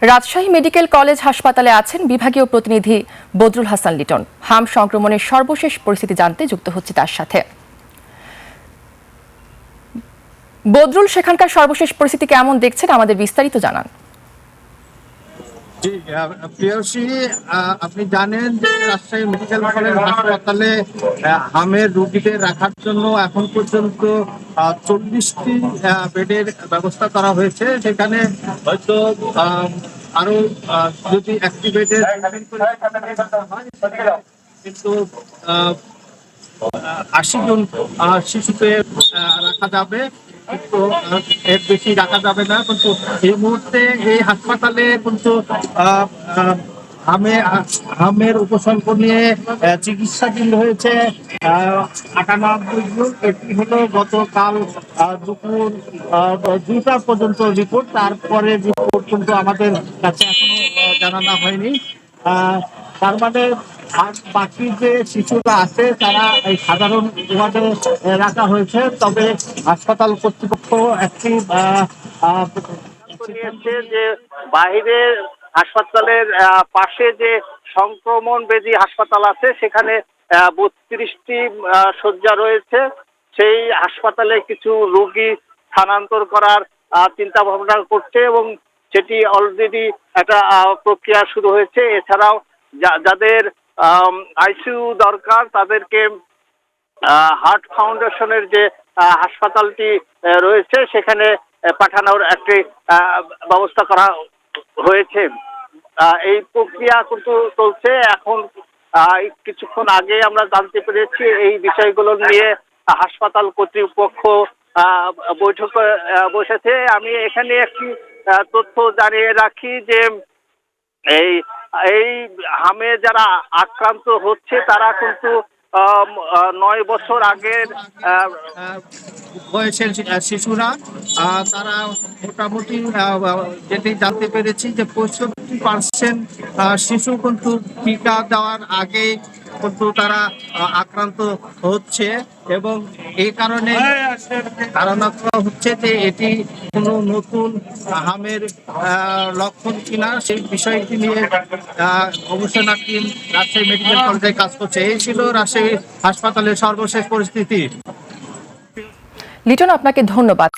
Rajshahi medical college হাসপাতালে আছেন বিভাগীয় প্রতিনিধি বদরুল হাসান লিটন। হাম সংক্রমণের সর্বশেষ পরিস্থিতি জানতে যুক্ত হচ্ছে তার সাথে। বদরুল, সেখানকার সর্বশেষ পরিস্থিতি কেমন দেখছেন, আমাদের বিস্তারিত জানান। জি প্রিয়সী, আপনি জানেন যে রাজশাহী মেডিকেল কলেজ হাসপাতালে হামের রোগীদের রাখার জন্য এখন পর্যন্ত 40টি বেডের ব্যবস্থা করা হয়েছে। সেখানে হয়তো আরো যদি একটি বেডের কিন্তু 80 জন শিশুকে রাখা যাবে, কিন্তু এর বেশি রাখা যাবে না। কিন্তু এই মুহূর্তে এই হাসপাতালে কিন্তু হামের উপসর্গ নিয়ে চিকিৎসাধীন হয়েছে 98 জন। এটি হলো গতকাল দুপুর 2টা পর্যন্ত রিপোর্ট। তারপরে রিপোর্ট কিন্তু আমাদের কাছে এখনো জানানো হয়নি। তার মানে বাকি যে শিশুরা আছে তারা এই সাধারণ ওয়ার্ডে রাখা হয়েছে। তবে হাসপাতাল কর্তৃপক্ষ একটি যে বাহিরের হাসপাতালের পাশে যে সংক্রমণ বেদি হাসপাতাল আছে সেখানে 32টি শয্যা রয়েছে। সেই হাসপাতালে কিছু রোগী স্থানান্তর করার চিন্তা ভাবনা করছে এবং সেটি অলরেডি একটা প্রক্রিয়া শুরু হয়েছে। এছাড়াও যাদের আইসিইউ দরকার তাদেরকে হার্ট ফাউন্ডেশনের যে হাসপাতালটি রয়েছে সেখানে পাঠানোর একটি ব্যবস্থা করা হয়েছে। এই প্রক্রিয়া কিন্তু চলছে। এখন কিছুক্ষণ আগে আমরা জানতে পেরেছি এই বিষয়গুলো নিয়ে হাসপাতাল কর্তৃপক্ষ বৈঠকে বসেছে। আমি এখানে একটি তথ্য জানিয়ে রাখি যে এই হামে যারা আক্রান্ত হচ্ছে তারা কিন্তু 9 বছর আগের বয়সের শিশুরা। তারা মোটামুটি যেটি জানতে পেরেছি যে 65% শিশু কিন্তু টিকা দেওয়ার আগে কিন্তু তারা আক্রান্ত হচ্ছে এবং এই কারণে ধারণা করা হচ্ছে যে এটি কোনো নতুন হামের লক্ষণ কিনা, সেই বিষয়টি নিয়ে গবেষণা টিম রাজশাহী মেডিকেল কলেজে কাজ করছে। এই ছিল রাজশাহী হাসপাতালের সর্বশেষ পরিস্থিতি। লিটন, আপনাকে ধন্যবাদ।